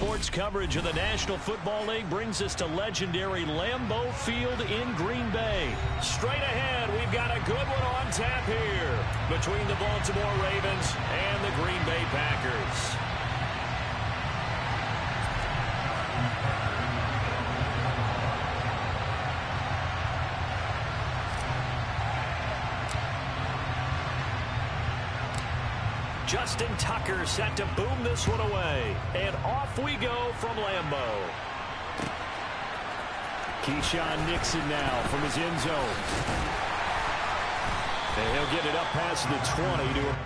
Sports coverage of the National Football League brings us to legendary Lambeau Field in Green Bay. Straight ahead, we've got a good one on tap here between the Baltimore Ravens and the Green Bay Packers. Justin Tucker set to boom this one away. And off we go from Lambeau. Keyshawn Nixon now from his end zone. And he'll get it up past the 20 to a...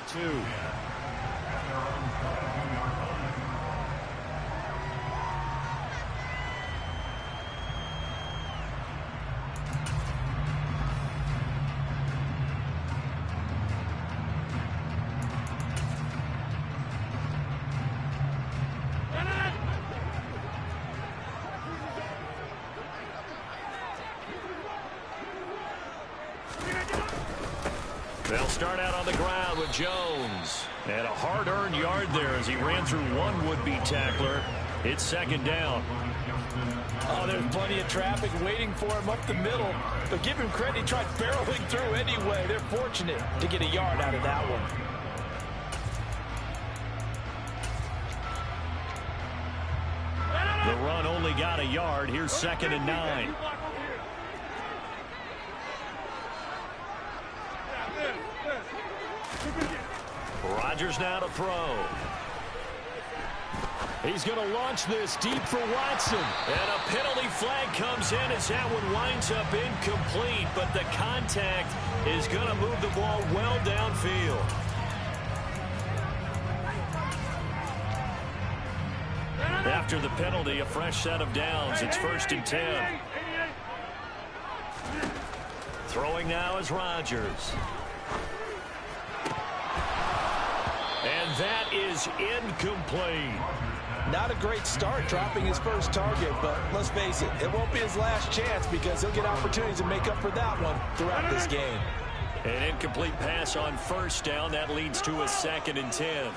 two. They'll start out on the ground with Jones. And a hard-earned yard there as he ran through one would-be tackler. It's second down. Oh, there's plenty of traffic waiting for him up the middle. But give him credit, he tried barreling through anyway. They're fortunate to get a yard out of that one. The run only got a yard. Here's second and 9. Rodgers now to throw. He's going to launch this deep for Watson. And a penalty flag comes in as that one winds up incomplete. But the contact is going to move the ball well downfield. After the penalty, a fresh set of downs. It's first and 10. Throwing now is Rodgers. And that is incomplete. Not a great start dropping his first target, but let's face it, it won't be his last chance because he'll get opportunities to make up for that one throughout this game. An incomplete pass on first down. That leads to a second and 10.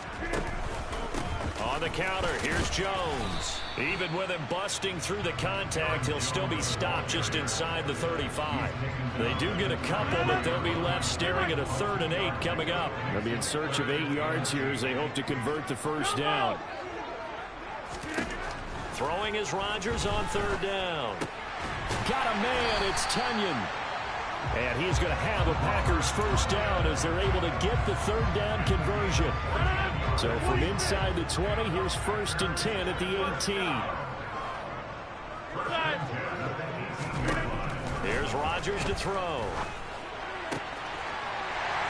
On the counter, here's Jones. Even with him busting through the contact, he'll still be stopped just inside the 35. They do get a couple, but they'll be left staring at a 3rd and 8 coming up. They'll be in search of 8 yards here as they hope to convert the first down. Throwing is Rodgers on 3rd down. Got a man, it's Tunyon. And he's going to have a Packers first down as they're able to get the 3rd down conversion. So from inside the 20, here's first and 10 at the 18. Here's Rodgers to throw.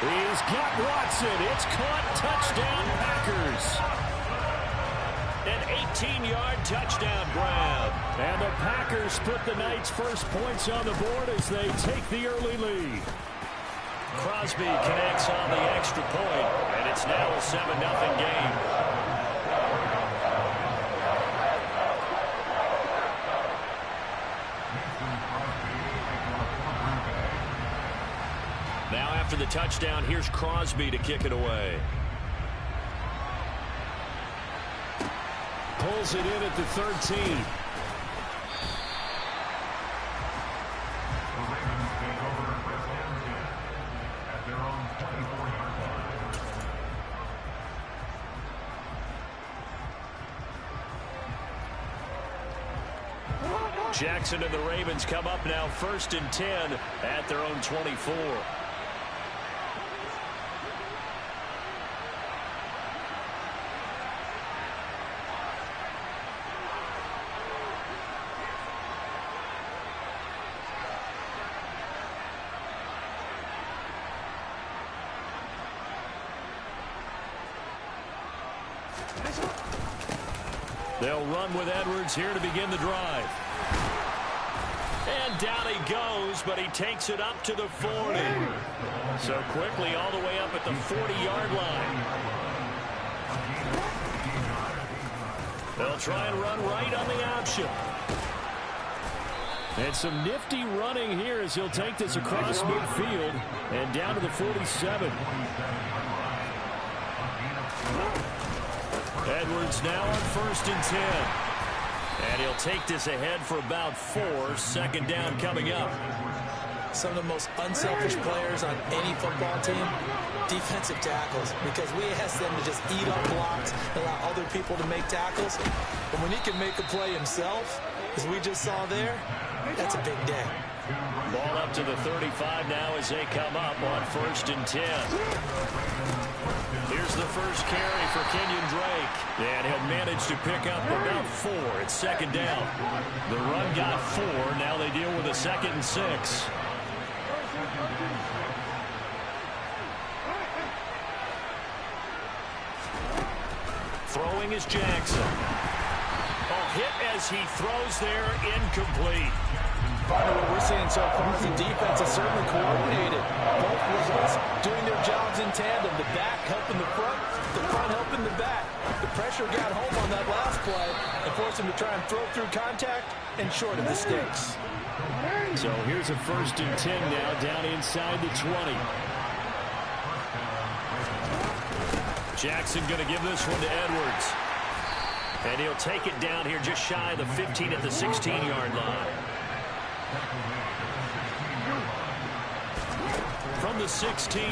He's got Watson. It's caught. Touchdown, Packers. An 18-yard touchdown grab. And the Packers put the night's first points on the board as they take the early lead. Crosby connects on the extra point, and it's now a 7-0 game. Now after the touchdown, here's Crosby to kick it away. Pulls it in at the 13. Jackson and the Ravens come up now first and 10 at their own 24. They'll run with Edwards here to begin the drive. And down he goes, but he takes it up to the 40. So quickly all the way up at the 40-yard line. They'll try and run right on the option. And some nifty running here as he'll take this across midfield and down to the 47. Edwards now on 1st and 10. And he'll take this ahead for about 4. 2nd down coming up. Some of the most unselfish players on any football team, defensive tackles, because we ask them to just eat up blocks, allow other people to make tackles. But when he can make a play himself, as we just saw there, that's a big day. Ball up to the 35 now as they come up on 1st and 10. Here's the first carry for Kenyon Drake. And he'll manage to pick up about 4. It's 2nd down. The run got 4. Now they deal with a 2nd and 6. Throwing is Jackson. Hit as he throws there, incomplete. Partner, what we're seeing so far is the defense is certainly coordinated. Both levels doing their jobs in tandem. The back helping the front helping the back. The pressure got home on that last play and forced him to try and throw through contact and short of the sticks. So here's a 1st and 10 now down inside the 20. Jackson going to give this one to Edwards. And he'll take it down here just shy of the 15 at the 16-yard line. From the 16,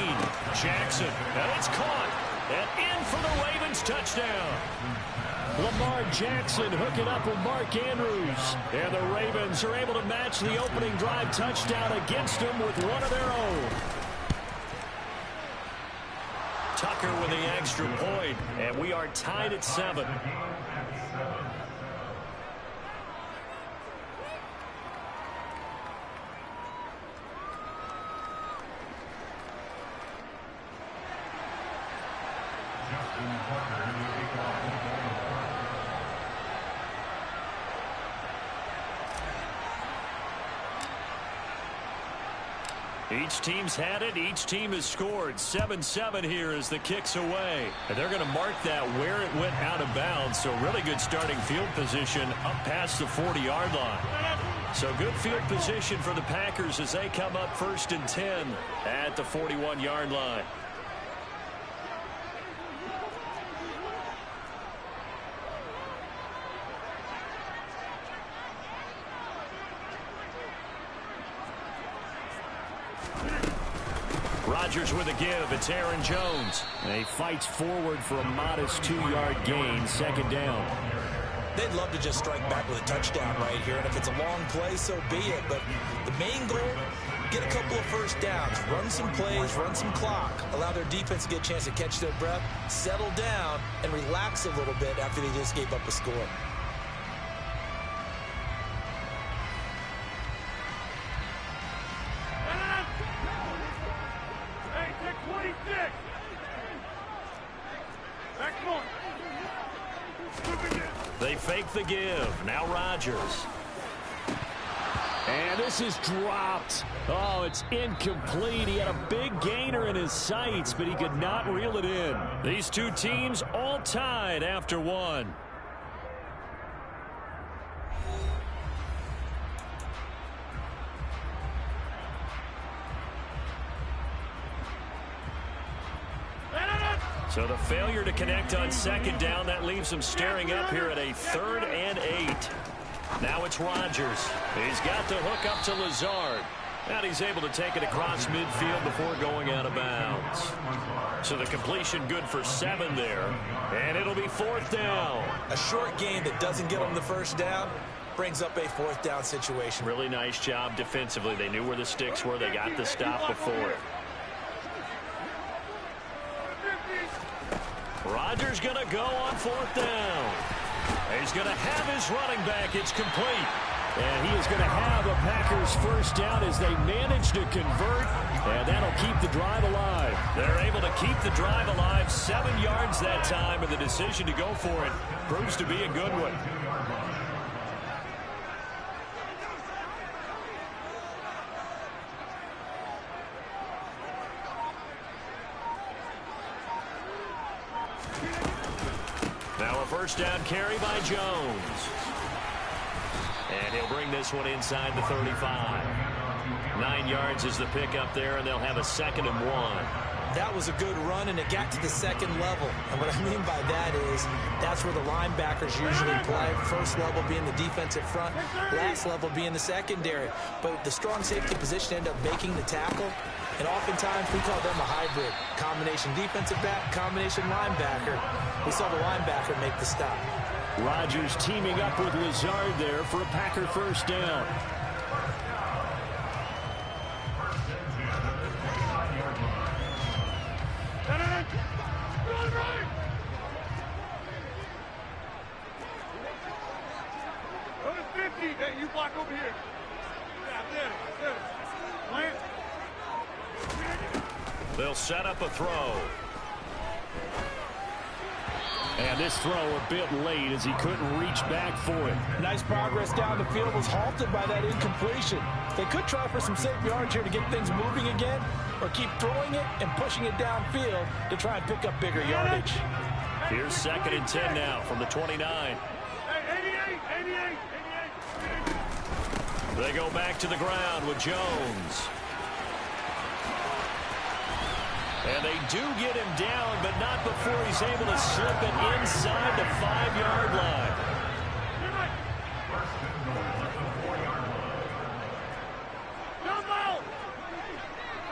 Jackson. And it's caught. And in for the Ravens touchdown. Lamar Jackson hooking up with Mark Andrews. And the Ravens are able to match the opening drive touchdown against them with one of their own. Tucker with the extra point. And we are tied at 7. Each team's had it. Each team has scored. 7-7 here as the kick's away. And they're going to mark that where it went out of bounds. So really good starting field position up past the 40-yard line. So good field position for the Packers as they come up 1st and 10 at the 41-yard line. Rodgers with a give. It's Aaron Jones. And he fights forward for a modest 2-yard gain. 2nd down. They'd love to just strike back with a touchdown right here. And if it's a long play, so be it. But the main goal, get a couple of first downs. Run some plays, run some clock. Allow their defense to get a chance to catch their breath, settle down, and relax a little bit after they just gave up a score. They fake the give. Now Rodgers. And this is dropped. Oh, it's incomplete. He had a big gainer in his sights, but he could not reel it in. These two teams all tied after 1. So the failure to connect on 2nd down, that leaves them staring up here at a 3rd and 8. Now it's Rodgers. He's got the hook up to Lazard. And he's able to take it across midfield before going out of bounds. So the completion good for 7 there. And it'll be 4th down. A short gain that doesn't get them the first down brings up a 4th down situation. Really nice job defensively. They knew where the sticks were. They got the stop before it. Rodgers going to go on 4th down. He's going to have his running back. It's complete. And he is going to have a Packers first down as they manage to convert, and that'll keep the drive alive. They're able to keep the drive alive, 7 yards that time, and the decision to go for it proves to be a good one. Now a first down carry by Jones. And he'll bring this one inside the 35. 9 yards is the pickup there, and they'll have a 2nd and 1. That was a good run, and it got to the second level. And what I mean by that is that's where the linebackers usually play. First level being the defensive front, last level being the secondary. But the strong safety position ended up making the tackle. And oftentimes we call them a hybrid. Combination defensive back, combination linebacker. We saw the linebacker make the stop. Rodgers teaming up with Lazard there for a Packer first down. Hey, you block over here. They'll set up a throw. And this throw a bit late as he couldn't reach back for it. Nice progress down the field was halted by that incompletion. They could try for some safe yards here to get things moving again, or keep throwing it and pushing it downfield to try and pick up bigger yardage. Here's 2nd and 10 now from the 29. They go back to the ground with Jones. And they do get him down, but not before he's able to slip it inside the 5-yard line. Jumbo!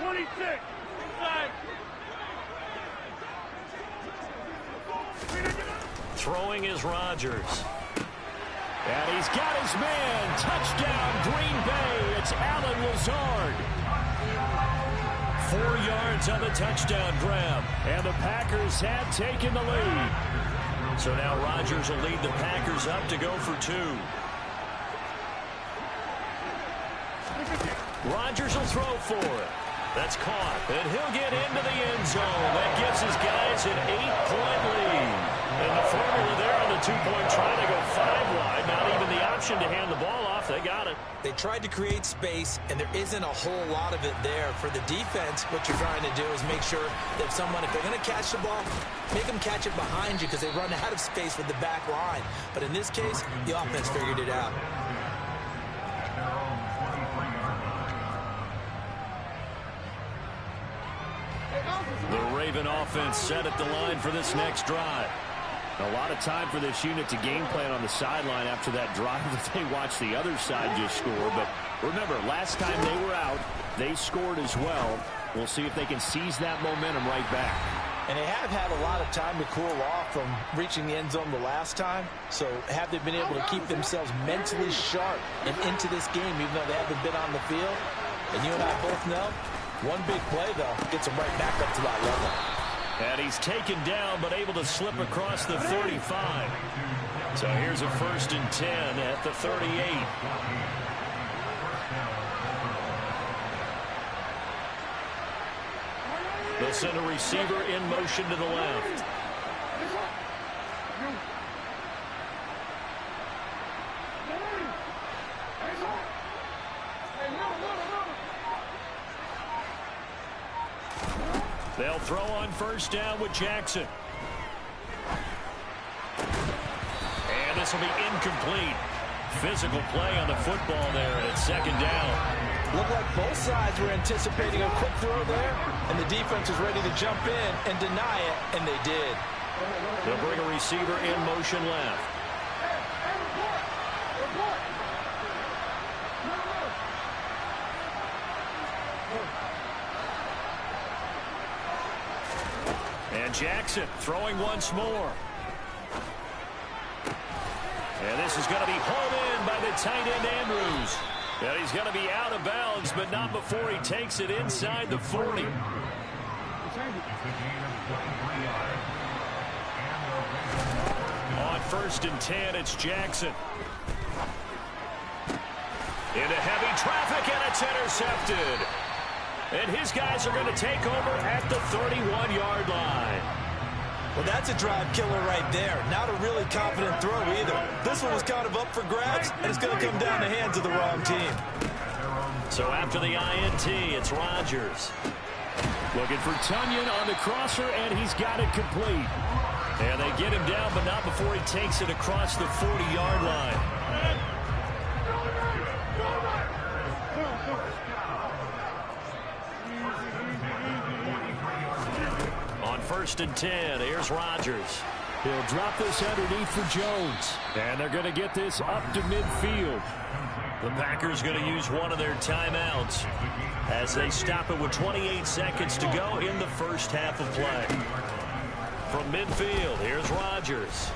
26. Inside. Throwing is Rodgers. And he's got his man. Touchdown, Green Bay. It's Allen Lazard. 4 yards on the touchdown grab. And the Packers have taken the lead. So now Rodgers will lead the Packers up to go for 2. Rodgers will throw for it. That's caught. And he'll get into the end zone. That gives his guys an 8-point lead. And the formula there on the 2-point try to go 5 wide. Not even the option to hand the ball off. They got it. They tried to create space, and there isn't a whole lot of it there. For the defense, what you're trying to do is make sure that if they're going to catch the ball, make them catch it behind you because they run out of space with the back line. But in this case, the offense figured it out. The Raven offense set at the line for this next drive. A lot of time for this unit to game plan on the sideline after that drive that they watched the other side just score. But remember, last time they were out, they scored as well. We'll see if they can seize that momentum right back. And they have had a lot of time to cool off from reaching the end zone the last time. So have they been able to keep themselves mentally sharp and into this game, even though they haven't been on the field? And you and I both know, one big play, though, gets them right back up to that level. And he's taken down, but able to slip across the 35. So here's a 1st and 10 at the 38. They'll send a receiver in motion to the left. They'll throw on 1st down with Jackson. And this will be incomplete. Physical play on the football there, and it's 2nd down. Looked like both sides were anticipating a quick throw there, and the defense was ready to jump in and deny it, and they did. They'll bring a receiver in motion left. And Jackson throwing once more. And this is going to be hauled in by the tight end Andrews. And he's going to be out of bounds, but not before he takes it inside the 40. On 1st and 10, it's Jackson. Into heavy traffic, and it's intercepted. And his guys are going to take over at the 31-yard line. Well, that's a drive killer right there. Not a really confident throw either. This one was kind of up for grabs, and it's going to come down the hands of the wrong team. So after the INT, it's Rodgers. Looking for Tunyon on the crosser, and he's got it complete. And they get him down, but not before he takes it across the 40-yard line. On 1st and 10, here's Rodgers. He'll drop this underneath for Jones. And they're going to get this up to midfield. The Packers going to use one of their timeouts as they stop it with 28 seconds to go in the first half of play. From midfield, here's Rodgers.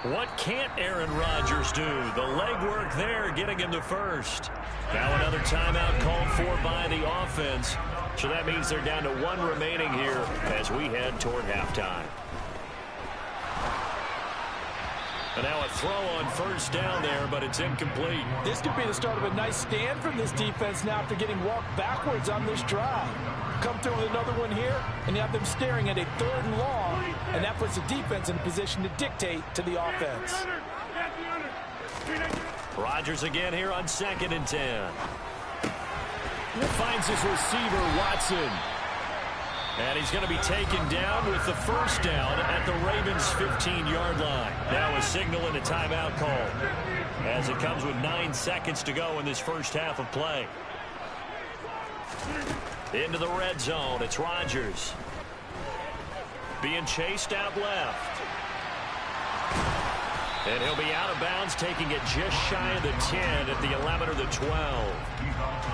What can't Aaron Rodgers do? The legwork there getting him to first. Now another timeout called for by the offense. So that means they're down to one remaining here as we head toward halftime. And now a throw on 1st down there, but it's incomplete. This could be the start of a nice stand from this defense now after getting walked backwards on this drive. Come through with another one here, and you have them staring at a 3rd and long, and that puts the defense in a position to dictate to the offense. Rodgers again here on 2nd and 10. Finds his receiver, Watson. And he's going to be taken down with the 1st down at the Ravens' 15-yard line. Now a signal and a timeout call as it comes with 9 seconds to go in this first half of play. Into the red zone, it's Rodgers. Being chased out left. And he'll be out of bounds, taking it just shy of the 10 at the 11 or the 12.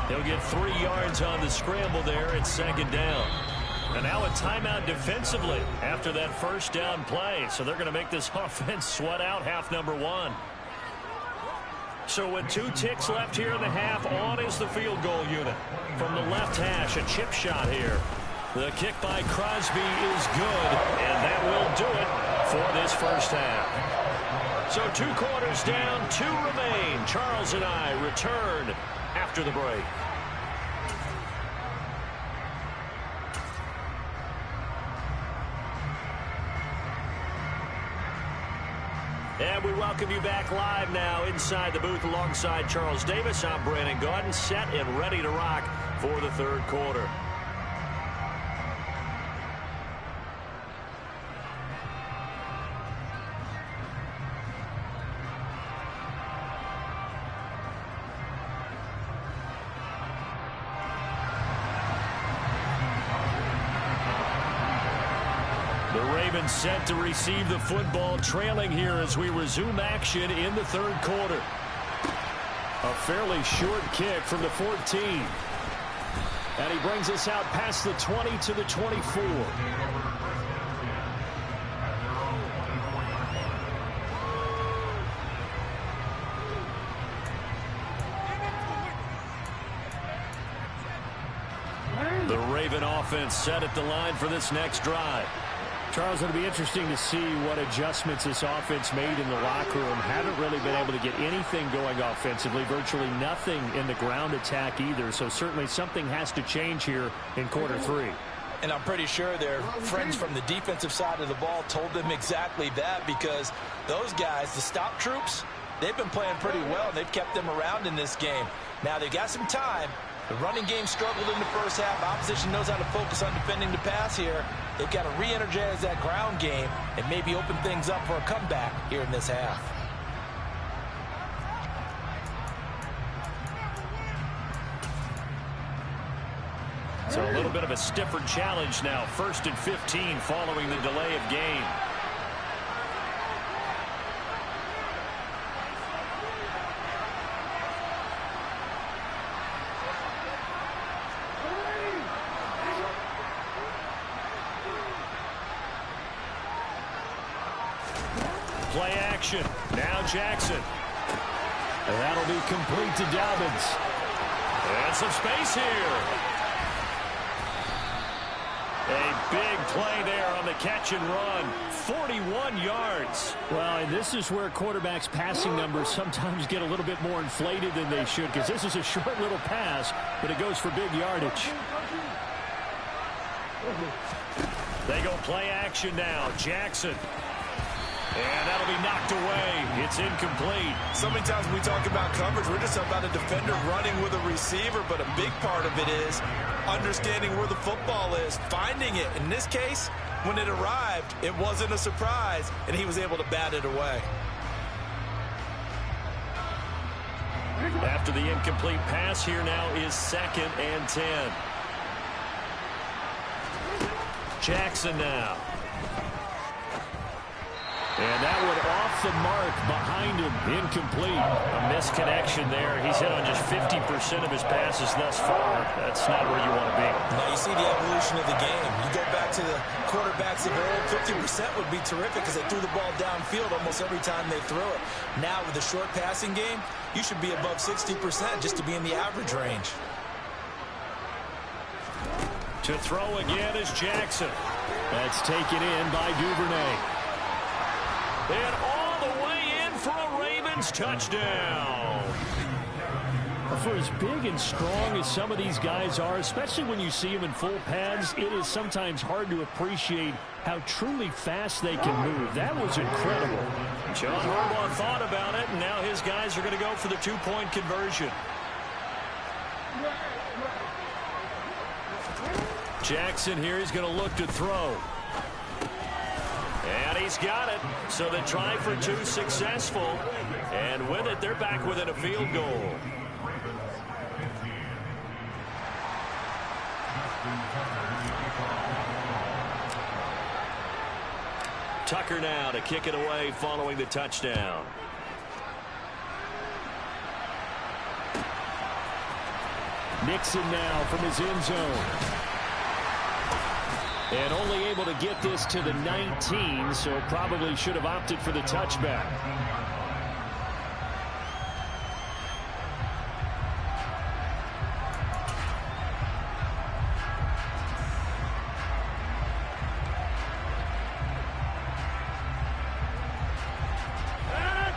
He'll get 3 yards on the scramble there at 2nd down. And now a timeout defensively after that 1st down play. So they're going to make this offense sweat out half number 1. So with 2 ticks left here in the half, on is the field goal unit. From the left hash, a chip shot here. The kick by Crosby is good, and that will do it for this first half. So 2 quarters down, 2 remain. Charles and I return after the break. And we welcome you back live now inside the booth alongside Charles Davis. I'm Brandon Gaudin, set and ready to rock for the 3rd quarter. Set to receive the football, trailing here as we resume action in the 3rd quarter. A fairly short kick from the 14. And he brings us out past the 20 to the 24. The Raven offense set at the line for this next drive. Charles, it'll be interesting to see what adjustments this offense made in the locker room. Haven't really been able to get anything going offensively, virtually nothing in the ground attack either. So certainly something has to change here in quarter 3. And I'm pretty sure their friends from the defensive side of the ball told them exactly that, because those guys, the stop troops, they've been playing pretty well. They've kept them around in this game. Now they've got some time. The running game struggled in the first half. Opposition knows how to focus on defending the pass here. They've got to re-energize that ground game and maybe open things up for a comeback here in this half. So a little bit of a stiffer challenge now. 1st and 15 following the delay of game. Play action. Now Jackson. And that'll be complete to Dobbins. And some space here. A big play there on the catch and run. 41 yards. Well, and this is where quarterbacks' passing numbers sometimes get a little bit more inflated than they should, because this is a short little pass, but it goes for big yardage. They go play action now. Jackson. And that'll be knocked away. It's incomplete. So many times when we talk about coverage, we're just about a defender running with a receiver, but a big part of it is understanding where the football is, finding it. In this case, when it arrived, it wasn't a surprise, and he was able to bat it away. After the incomplete pass, here now is 2nd and 10. Jackson now. And that one off the mark behind him. Incomplete. A misconnection there. He's hit on just 50% of his passes thus far. That's not where you want to be. Now you see the evolution of the game. You go back to the quarterbacks of old, 50% would be terrific because they threw the ball downfield almost every time they throw it. Now with the short passing game, you should be above 60% just to be in the average range. To throw again is Jackson. That's taken in by Duvernay. And all the way in for a Ravens touchdown. For as big and strong as some of these guys are, especially when you see them in full pads, it is sometimes hard to appreciate how truly fast they can move. That was incredible. John Harbaugh thought about it, and now his guys are going to go for the two-point conversion. Jackson here is going to look to throw. And he's got it. So the try for two successful. And with it, they're back within a field goal. Tucker now to kick it away following the touchdown. Nixon now from his end zone. And only able to get this to the 19, so probably should have opted for the touchback.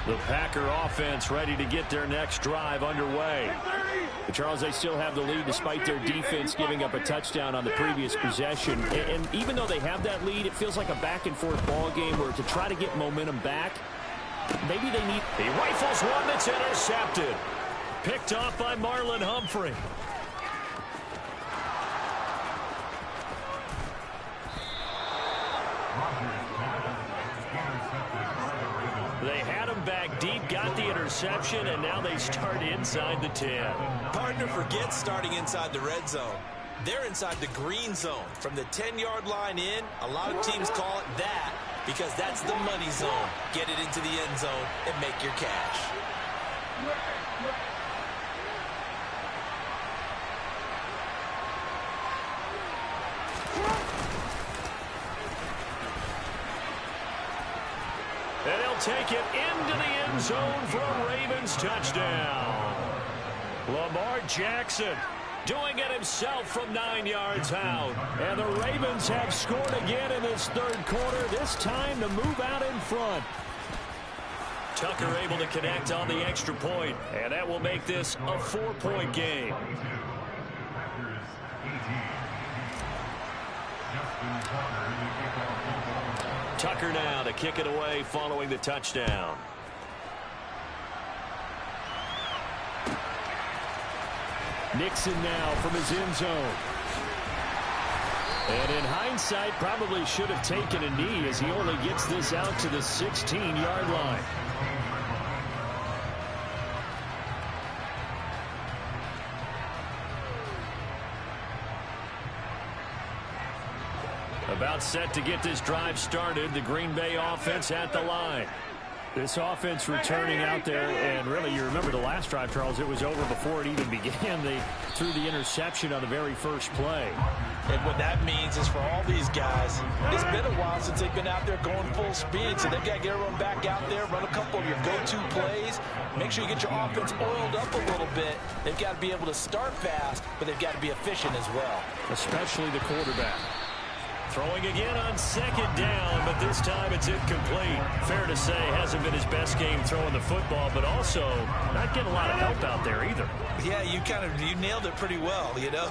The Packer offense ready to get their next drive underway. Charles, they still have the lead despite their defense giving up a touchdown on the previous possession. And even though they have that lead, it feels like a back-and-forth ball game where to try to get momentum back, maybe they need... He rifles one that's intercepted. Picked off by Marlon Humphrey. They had him back deep, got the interception, and now they start inside the 10. Partner forgets starting inside the red zone. They're inside the green zone. From the 10-yard line in, a lot of teams call it that because that's the money zone. Get it into the end zone and make your cash. And he'll take it into the end zone for a Ravens touchdown. Lamar Jackson doing it himself from 9 yards out. And the Ravens have scored again in this third quarter, this time to move out in front. Tucker able to connect on the extra point, and that will make this a 4-point game. Tucker now to kick it away following the touchdown. Nixon now from his end zone. And in hindsight, probably should have taken a knee as he only gets this out to the 16-yard line. About set to get this drive started. The Green Bay offense at the line. This offense returning out there, and really, you remember the last drive, Charles, it was over before it even began. They threw the interception on the very first play. And what that means is for all these guys, it's been a while since they've been out there going full speed, so they've got to get everyone back out there, run a couple of your go-to plays, make sure you get your offense oiled up a little bit. They've got to be able to start fast, but they've got to be efficient as well. Especially the quarterback. Throwing again on second down, but this time it's incomplete. Fair to say, hasn't been his best game throwing the football, but also not getting a lot of help out there either. Yeah, you nailed it pretty well, you know.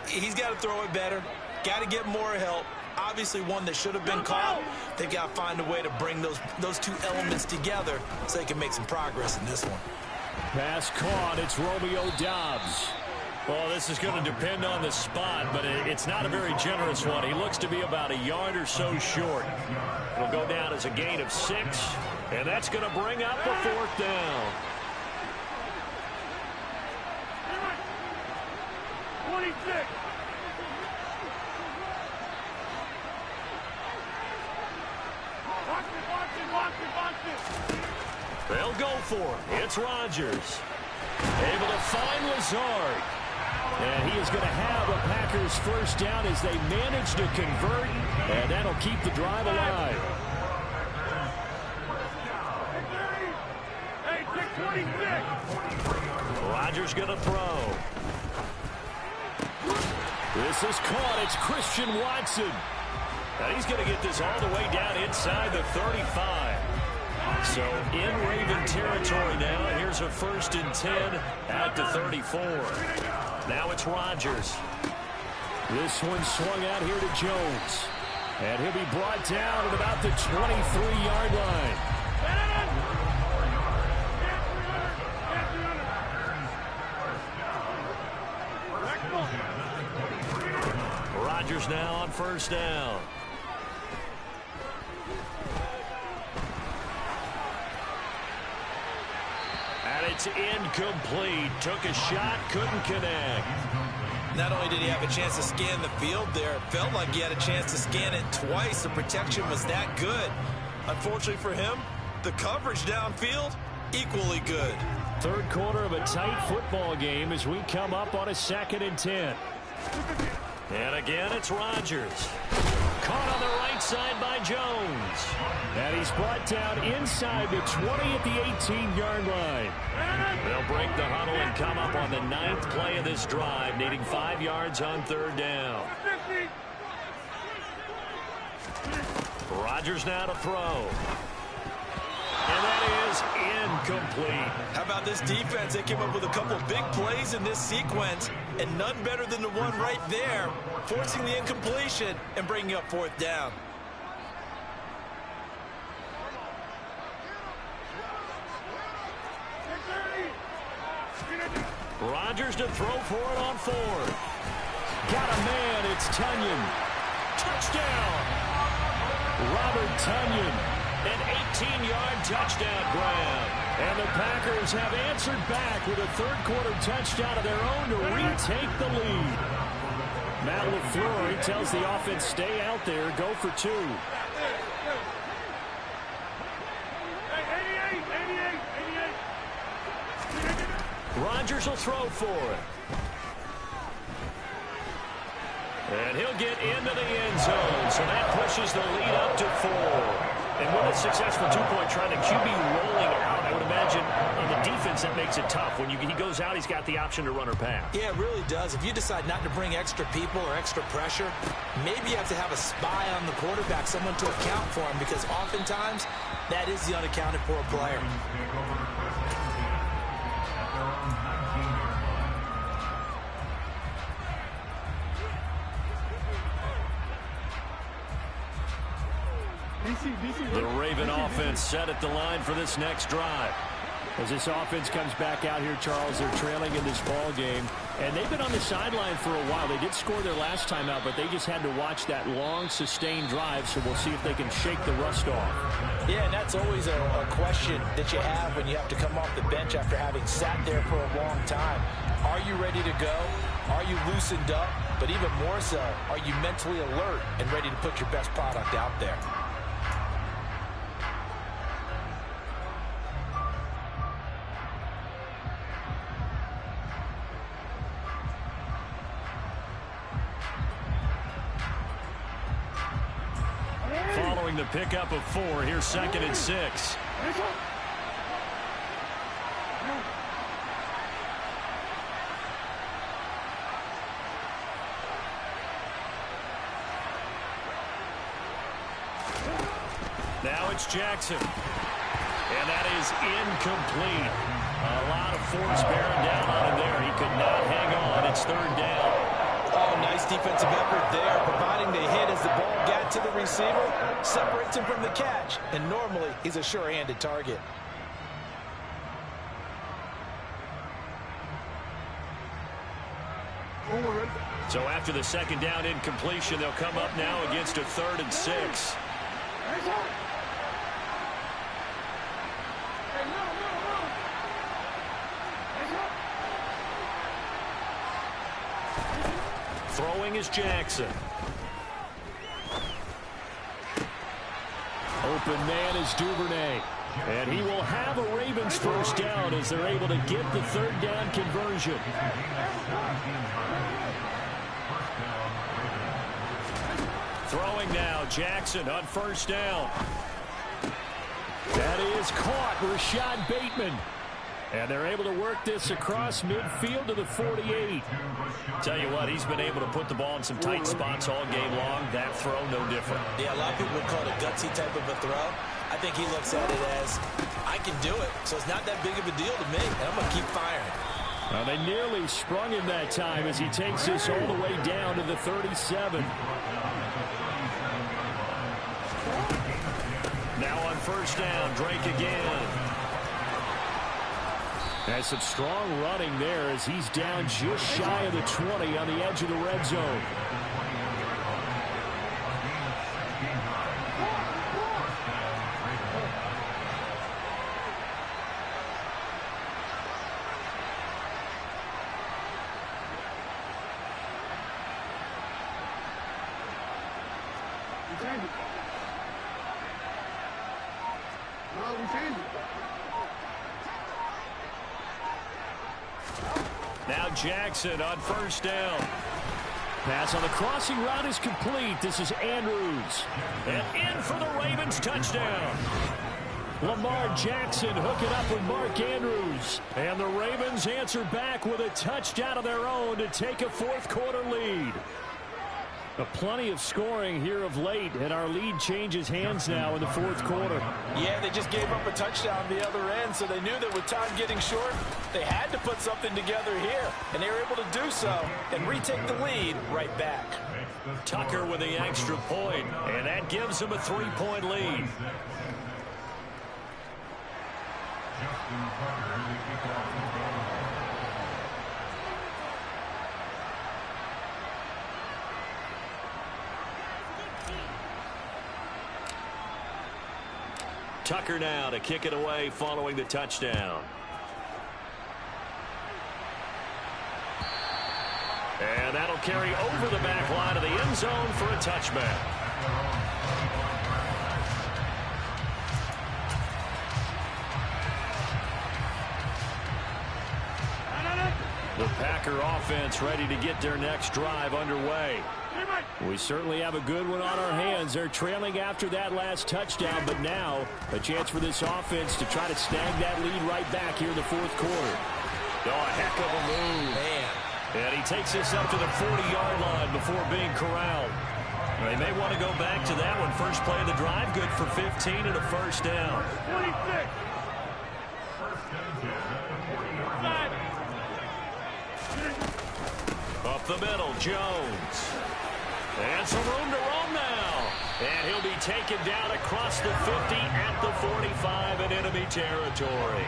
He's got to throw it better, got to get more help. Obviously one that should have been caught. They've got to find a way to bring those two elements together so they can make some progress in this one. Pass caught. It's Romeo Doubs. Well, this is going to depend on the spot, but it's not a very generous one. He looks to be about a yard or so short. It'll go down as a gain of 6, and that's going to bring up a 4th down. 26. Watch it. They'll go for it. It's Rodgers. Able to find Lazard. And he is going to have a Packers first down as they manage to convert, and that'll keep the drive alive. Hey, 626. Rodgers going to throw. This is caught. It's Christian Watson. And he's going to get this all the way down inside the 35. So in Raven territory now. Here's a 1st and 10 at the 34. Now it's Rodgers. This one swung out here to Jones. And he'll be brought down at about the 23-yard line. Rodgers now on 1st down. And it's incomplete. Took a shot, couldn't connect. Not only did he have a chance to scan the field there, it felt like he had a chance to scan it twice. The protection was that good. Unfortunately for him, the coverage downfield, equally good. Third quarter of a tight football game as we come up on a 2nd and 10. And again, it's Rodgers. Caught on the right side by Jones. And he's brought down inside the 20 at the 18-yard line. They'll break the huddle and come up on the 9th play of this drive, needing 5 yards on 3rd down. Rodgers now to throw. And that is incomplete. How about this defense? They came up with a couple of big plays in this sequence, and none better than the one right there, forcing the incompletion and bringing up 4th down. Rodgers to throw for it on 4th. Got a man. It's Tunyon. Touchdown. Robert Tunyon. An 18-yard touchdown grab. And the Packers have answered back with a third-quarter touchdown of their own to retake the lead. Matt LaFleur tells the offense, stay out there, go for 2. Rodgers will throw for it. And he'll get into the end zone, so that pushes the lead up to 4. And with a successful 2-point try, the QB rolling out, I would imagine on the defense that makes it tough. When he goes out, he's got the option to run or pass. Yeah, it really does. If you decide not to bring extra people or extra pressure, maybe you have to have a spy on the quarterback, someone to account for him, because oftentimes that is the unaccounted for player. The Raven offense set at the line for this next drive. As this offense comes back out here, Charles, they're trailing in this ball game. And they've been on the sideline for a while. They did score their last time out, but they just had to watch that long, sustained drive. So we'll see if they can shake the rust off. Yeah, and that's always a question that you have when you have to come off the bench after having sat there for a long time. Are you ready to go? Are you loosened up? But even more so, are you mentally alert and ready to put your best product out there? Following the pickup of 4, here's 2nd and 6. Now it's Jackson. And that is incomplete. A lot of force bearing down on him there. He could not hang on. It's third down. Oh, nice defensive effort there, providing the hit as the ball got to the receiver, separates him from the catch, and normally he's a sure-handed target. So after the second down incompletion, they'll come up now against a 3rd and 6. Throwing is Jackson. Open man is Duvernay. And he will have a Ravens first down as they're able to get the 3rd down conversion. Throwing now, Jackson on first down. That is caught, Rashad Bateman. And they're able to work this across midfield to the 48. Tell you what, he's been able to put the ball in some tight spots all game long. That throw, no different. Yeah, a lot of people would call it a gutsy type of a throw. I think he looks at it as, I can do it, so it's not that big of a deal to me, and I'm going to keep firing. Well, they nearly sprung him that time as he takes this all the way down to the 37. Now on first down, Drake again. That's some strong running there as he's down just shy of the 20 on the edge of the red zone. Now Jackson on first down. Pass on the crossing route is complete. This is Andrews. And in for the Ravens touchdown. Lamar Jackson hooking up with Mark Andrews. And the Ravens answer back with a touchdown of their own to take a 4th quarter lead. Plenty of scoring here of late, and our lead changes hands now in the 4th quarter. Yeah, they just gave up a touchdown the other end, so they knew that with time getting short, they had to put something together here, and they were able to do so and retake the lead right back. Tucker with the extra point, and that gives them a 3-point lead. Tucker now to kick it away following the touchdown. And that'll carry over the back line of the end zone for a touchback. The Packer offense ready to get their next drive underway. We certainly have a good one on our hands. They're trailing after that last touchdown, but now a chance for this offense to try to snag that lead right back here in the 4th quarter. Oh, a heck of a move. Man. And he takes this up to the 40-yard line before being corralled. They may want to go back to that one. First play of the drive, good for 15 and a first down. 26. Up the middle, Jones. And some room to roam now. And he'll be taken down across the 50 at the 45 in enemy territory.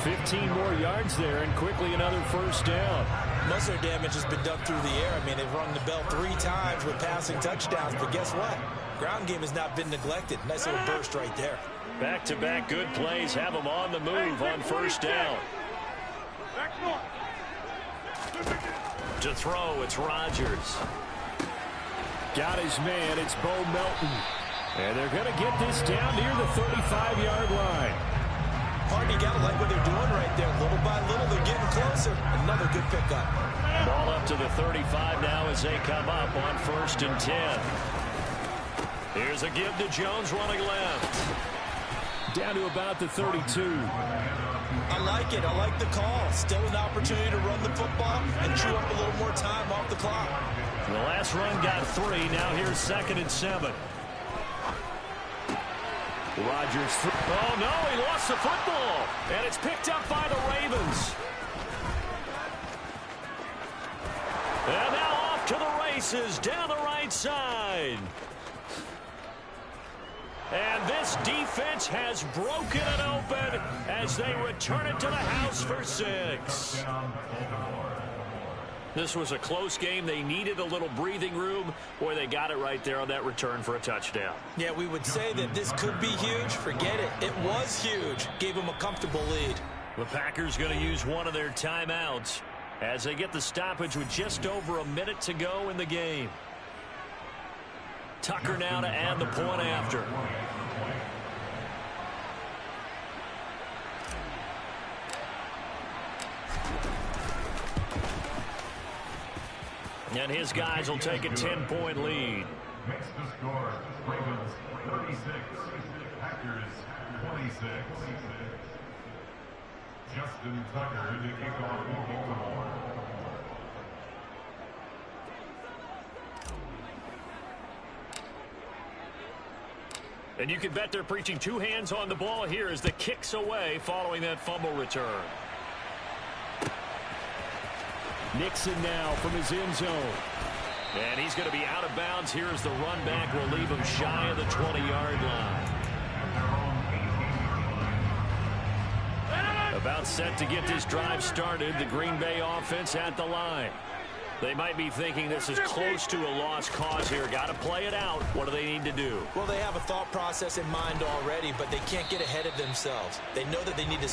15 more yards there and quickly another first down. Most of their damage has been done through the air. I mean, they've rung the bell 3 times with passing touchdowns, but guess what? Ground game has not been neglected. Nice little burst right there. Back-to-back good plays have them on the move on first down. To throw, it's Rodgers. Got his man, it's Bo Melton. And they're going to get this down near the 35-yard line. Harden, you got to like what they're doing right there. Little by little, they're getting closer. Another good pickup. Ball up to the 35 now as they come up on 1st and 10. Here's a give to Jones running left. Down to about the 32. I like it. I like the call. Still an opportunity to run the football and chew up a little more time off the clock. The last run got 3. Now here's 2nd and 7. Rodgers. Oh, no, he lost the football. And it's picked up by the Ravens. And now off to the races down the right side. And this defense has broken it open as they return it to the house for 6. This was a close game. They needed a little breathing room. Boy, they got it right there on that return for a touchdown. Yeah, we would say that this could be huge. Forget it. It was huge. Gave them a comfortable lead. The Packers going to use one of their timeouts as they get the stoppage with just over a minute to go in the game. Tucker now to add the point after. And his guys will take a 10-point lead. Makes the score, Ravens 36, Packers 26. Justin Tucker to kick off Baltimore. And you can bet they're preaching 2 hands on the ball here as the kick's away following that fumble return. Nixon now from his end zone. And he's going to be out of bounds here as the run back will leave him shy of the 20-yard line. About set to get this drive started, the Green Bay offense at the line. They might be thinking this is close to a lost cause here. Got to play it out. What do they need to do? Well, they have a thought process in mind already, but they can't get ahead of themselves. They know that they need to